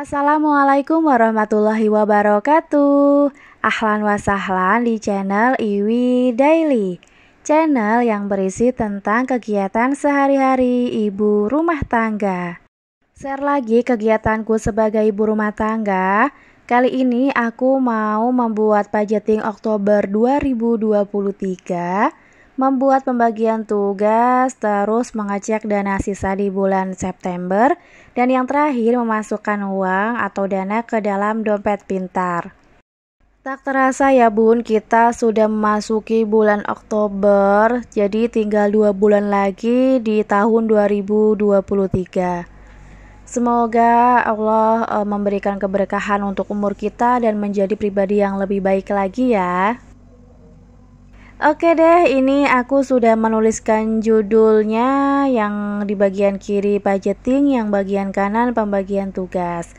Assalamualaikum warahmatullahi wabarakatuh. Ahlan wa sahlan di channel Iwi Daily, channel yang berisi tentang kegiatan sehari-hari ibu rumah tangga. Share lagi kegiatanku sebagai ibu rumah tangga. Kali ini aku mau membuat budgeting Oktober 2023, membuat pembagian tugas, terus mengecek dana sisa di bulan September, dan yang terakhir memasukkan uang atau dana ke dalam dompet pintar. Tak terasa ya bun, kita sudah memasuki bulan Oktober, jadi tinggal 2 bulan lagi di tahun 2023. Semoga Allah memberikan keberkahan untuk umur kita dan menjadi pribadi yang lebih baik lagi ya. Oke deh, ini aku sudah menuliskan judulnya, yang di bagian kiri budgeting, yang bagian kanan pembagian tugas.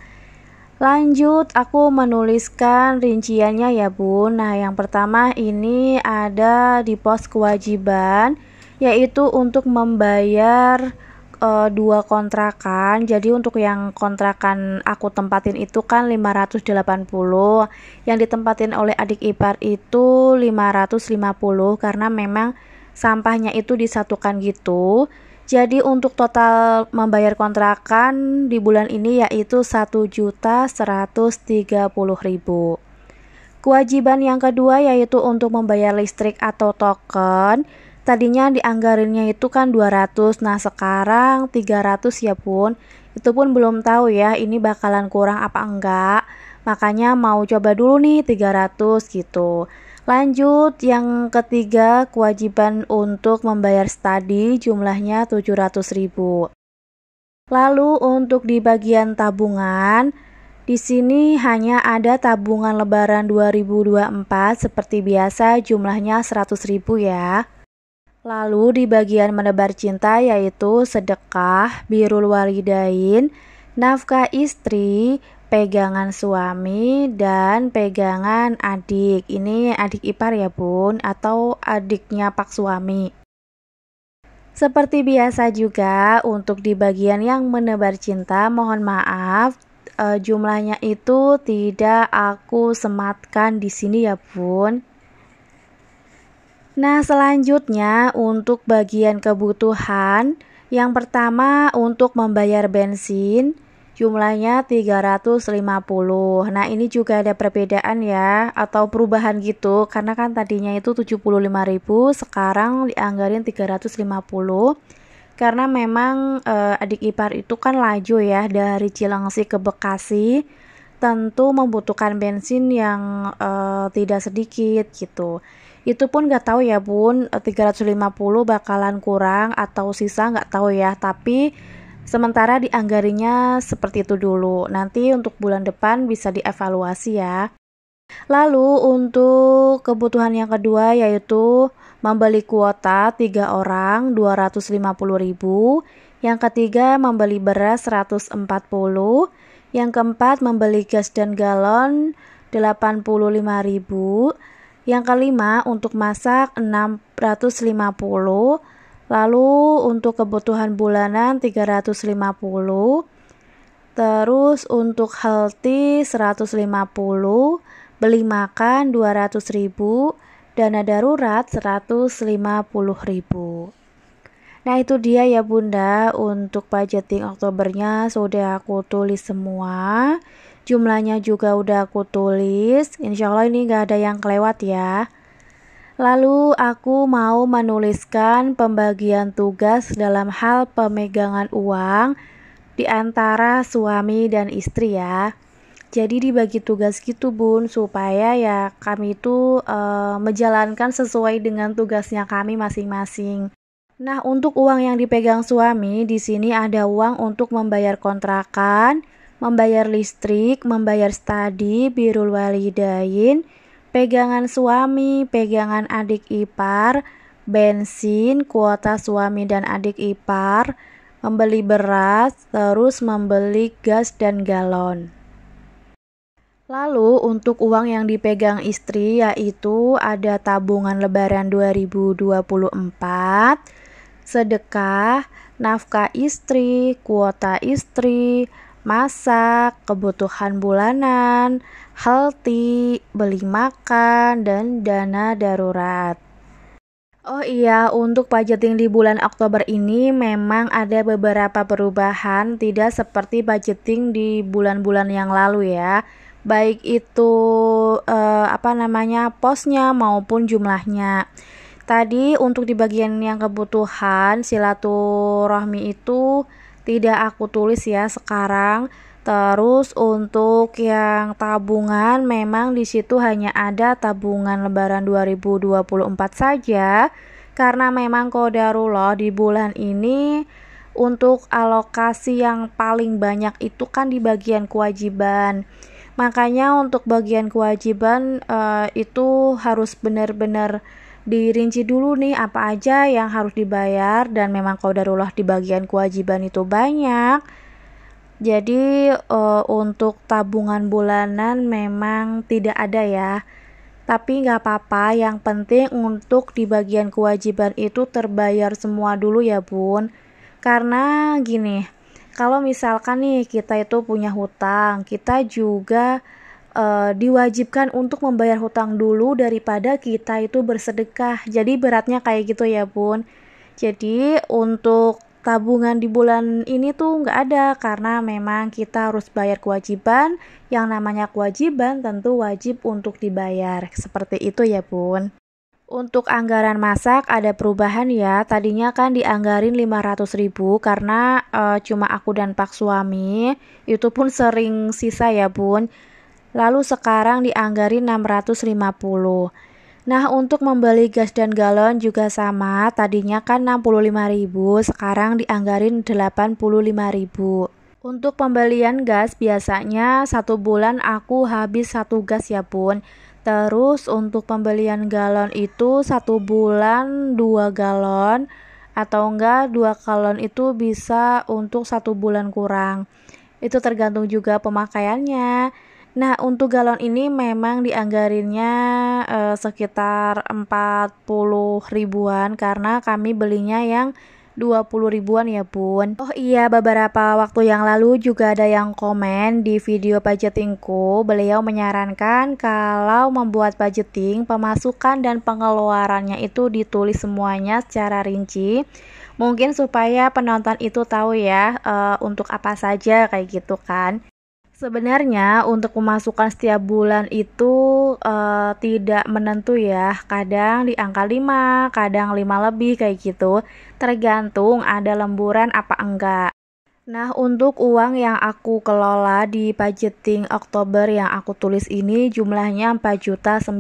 Lanjut, aku menuliskan rinciannya ya bun. Nah, yang pertama ini ada di pos kewajiban, yaitu untuk membayar 2 kontrakan. Jadi untuk yang kontrakan aku tempatin itu kan 580, yang ditempatin oleh adik ipar itu 550, karena memang sampahnya itu disatukan gitu. Jadi untuk total membayar kontrakan di bulan ini yaitu 1.130.000. Kewajiban yang kedua yaitu untuk membayar listrik atau token. Tadinya dianggarinnya itu kan 200, nah sekarang 300 ya bun. Itu pun belum tahu ya ini bakalan kurang apa enggak, makanya mau coba dulu nih 300 gitu. Lanjut, yang ketiga kewajiban untuk membayar studi, jumlahnya 700.000. Lalu untuk di bagian tabungan, di sini hanya ada tabungan lebaran 2024 seperti biasa, jumlahnya 100.000 ya. Lalu di bagian menebar cinta yaitu sedekah, birrul walidain, nafkah istri, pegangan suami, dan pegangan adik. Ini adik ipar ya bun, atau adiknya pak suami. Seperti biasa juga untuk di bagian yang menebar cinta, mohon maaf jumlahnya itu tidak aku sematkan di sini ya bun. Nah, selanjutnya untuk bagian kebutuhan, yang pertama untuk membayar bensin, jumlahnya 350. Nah, ini juga ada perbedaan ya, atau perubahan gitu, karena kan tadinya itu 75.000, sekarang dianggarin 350. Karena memang adik ipar itu kan laju ya dari Cilengsi ke Bekasi, tentu membutuhkan bensin yang tidak sedikit gitu. Itu pun nggak tahu ya bun, 350 bakalan kurang atau sisa nggak tahu ya, tapi sementara dianggarinya seperti itu dulu. Nanti untuk bulan depan bisa dievaluasi ya. Lalu untuk kebutuhan yang kedua yaitu membeli kuota 3 orang 250.000. Yang ketiga membeli beras 140. Yang keempat membeli gas dan galon 85.000. Yang kelima untuk masak 650. Lalu untuk kebutuhan bulanan 350. Terus untuk healthy 150, beli makan 200.000, dana darurat 150.000. Nah, itu dia ya bunda, untuk budgeting Oktobernya sudah aku tulis semua. Jumlahnya juga udah aku tulis. Insya Allah ini gak ada yang kelewat ya. Lalu aku mau menuliskan pembagian tugas dalam hal pemegangan uang di antara suami dan istri ya. Jadi dibagi tugas gitu bun, supaya ya kami itu menjalankan sesuai dengan tugasnya kami masing-masing. Nah, untuk uang yang dipegang suami, di sini ada uang untuk membayar kontrakan, membayar listrik, membayar studi, birrul walidain, pegangan suami, pegangan adik ipar, bensin, kuota suami dan adik ipar, membeli beras, terus membeli gas dan galon. Lalu untuk uang yang dipegang istri yaitu ada tabungan lebaran 2024, sedekah, nafkah istri, kuota istri, masak, kebutuhan bulanan, healthy, beli makan, dan dana darurat. Oh iya, untuk budgeting di bulan Oktober ini memang ada beberapa perubahan, tidak seperti budgeting di bulan-bulan yang lalu ya. Baik itu posnya maupun jumlahnya. Tadi untuk di bagian yang kebutuhan silaturahmi itu tidak aku tulis ya sekarang. Terus untuk yang tabungan memang di situ hanya ada tabungan Lebaran 2024 saja karena memang qadarullah di bulan ini untuk alokasi yang paling banyak itu kan di bagian kewajiban. Makanya untuk bagian kewajiban itu harus benar-benar dirinci dulu nih apa aja yang harus dibayar dan memang qadarullah di bagian kewajiban itu banyak. Jadi untuk tabungan bulanan memang tidak ada ya. Tapi nggak apa-apa, yang penting untuk di bagian kewajiban itu terbayar semua dulu ya bun. Karena gini, kalau misalkan nih kita itu punya hutang, kita juga diwajibkan untuk membayar hutang dulu daripada kita itu bersedekah. Jadi beratnya kayak gitu ya bun. Jadi untuk tabungan di bulan ini tuh nggak ada karena memang kita harus bayar kewajiban. Yang namanya kewajiban tentu wajib untuk dibayar. Seperti itu ya bun. Untuk anggaran masak ada perubahan ya. Tadinya kan dianggarin 500.000 karena cuma aku dan pak suami. Itu pun sering sisa ya bun. Lalu sekarang dianggarin 650. Nah, untuk membeli gas dan galon juga sama, tadinya kan 65.000, sekarang dianggarin 85.000. Untuk pembelian gas biasanya 1 bulan aku habis 1 gas ya bun. Terus untuk pembelian galon itu 1 bulan 2 galon, atau enggak 2 galon itu bisa untuk 1 bulan kurang. Itu tergantung juga pemakaiannya. Nah, untuk galon ini memang dianggarinnya sekitar 40 ribuan karena kami belinya yang 20 ribuan ya bun. Oh iya, beberapa waktu yang lalu juga ada yang komen di video budgetingku. Beliau menyarankan kalau membuat budgeting, pemasukan dan pengeluarannya itu ditulis semuanya secara rinci. Mungkin supaya penonton itu tahu ya untuk apa saja kayak gitu kan. Sebenarnya untuk pemasukan setiap bulan itu tidak menentu ya. Kadang di angka 5, kadang 5 lebih kayak gitu. Tergantung ada lemburan apa enggak. Nah, untuk uang yang aku kelola di budgeting Oktober yang aku tulis ini jumlahnya 4.900.000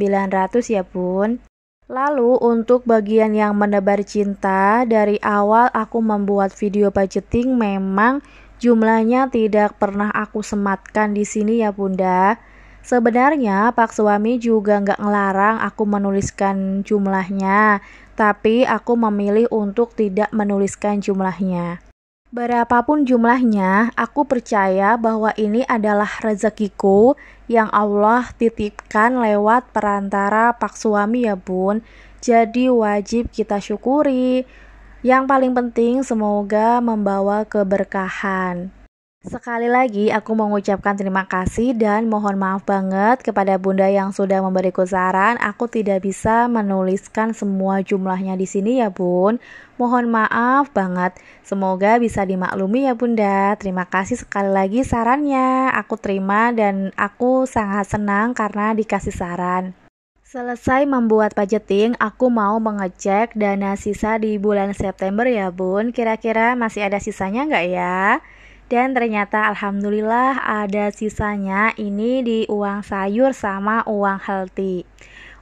ya bun. Lalu untuk bagian yang menebar cinta, dari awal aku membuat video budgeting memang jumlahnya tidak pernah aku sematkan di sini ya bunda. Sebenarnya pak suami juga nggak ngelarang aku menuliskan jumlahnya, tapi aku memilih untuk tidak menuliskan jumlahnya. Berapapun jumlahnya, aku percaya bahwa ini adalah rezekiku yang Allah titipkan lewat perantara pak suami ya bun. Jadi wajib kita syukuri. Yang paling penting semoga membawa keberkahan. Sekali lagi aku mengucapkan terima kasih dan mohon maaf banget kepada bunda yang sudah memberiku saran. Aku tidak bisa menuliskan semua jumlahnya di sini ya bun. Mohon maaf banget. Semoga bisa dimaklumi ya bunda. Terima kasih sekali lagi sarannya. Aku terima dan aku sangat senang karena dikasih saran. Selesai membuat budgeting, aku mau mengecek dana sisa di bulan September ya bun. Kira-kira masih ada sisanya nggak ya? Dan ternyata alhamdulillah ada sisanya, ini di uang sayur sama uang healthy.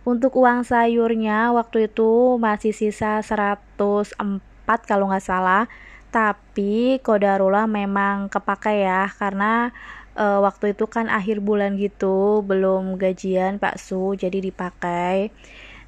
Untuk uang sayurnya waktu itu masih sisa 104 kalau nggak salah. Tapi qadarullah memang kepakai ya karena waktu itu kan akhir bulan gitu, belum gajian Pak Su, jadi dipakai.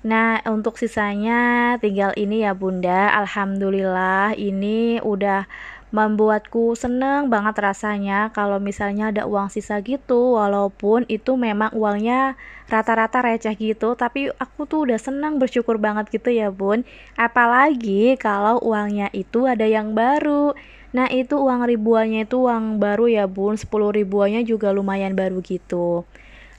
Nah, untuk sisanya tinggal ini ya bunda. Alhamdulillah ini udah membuatku seneng banget rasanya kalau misalnya ada uang sisa gitu, walaupun itu memang uangnya rata-rata receh gitu, tapi aku tuh udah senang bersyukur banget gitu ya bun. Apalagi kalau uangnya itu ada yang baru. Nah itu uang ribuannya itu uang baru ya bun, 10 ribuannya juga lumayan baru gitu.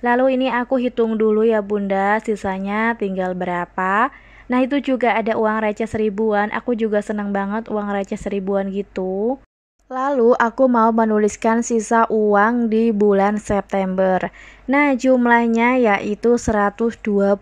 Lalu ini aku hitung dulu ya bunda, sisanya tinggal berapa. Nah itu juga ada uang receh seribuan, aku juga senang banget uang receh seribuan gitu. Lalu aku mau menuliskan sisa uang di bulan September. Nah jumlahnya yaitu 120.000.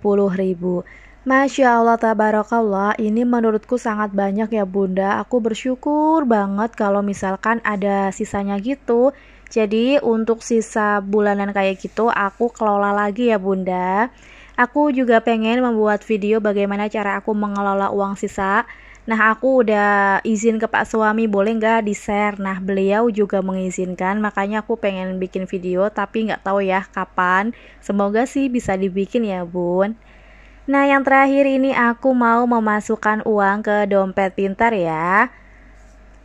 Masya Allah tabarakallah, ini menurutku sangat banyak ya bunda. Aku bersyukur banget kalau misalkan ada sisanya gitu. Jadi untuk sisa bulanan kayak gitu aku kelola lagi ya bunda. Aku juga pengen membuat video bagaimana cara aku mengelola uang sisa. Nah aku udah izin ke Pak suami, boleh nggak di-share. Nah beliau juga mengizinkan, makanya aku pengen bikin video tapi nggak tahu ya kapan. Semoga sih bisa dibikin ya bun. Nah yang terakhir ini aku mau memasukkan uang ke dompet pintar ya.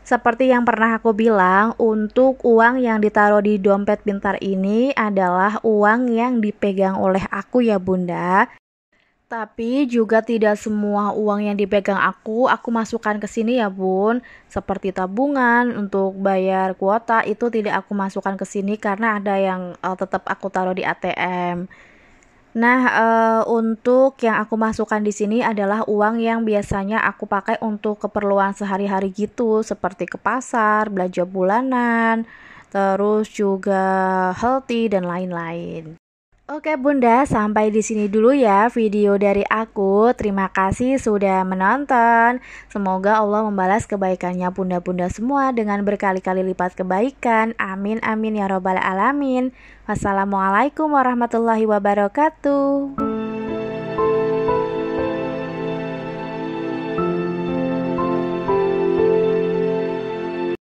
Seperti yang pernah aku bilang, untuk uang yang ditaruh di dompet pintar ini adalah uang yang dipegang oleh aku ya bunda. Tapi juga tidak semua uang yang dipegang aku masukkan ke sini ya bun. Seperti tabungan untuk bayar kuota itu tidak aku masukkan ke sini karena ada yang tetap aku taruh di ATM. Nah, untuk yang aku masukkan di sini adalah uang yang biasanya aku pakai untuk keperluan sehari-hari gitu, seperti ke pasar, belanja bulanan, terus juga healthy dan lain-lain. Oke Bunda, sampai di sini dulu ya video dari aku. Terima kasih sudah menonton. Semoga Allah membalas kebaikannya bunda-bunda semua dengan berkali-kali lipat kebaikan. Amin amin ya robbal alamin. Wassalamualaikum warahmatullahi wabarakatuh.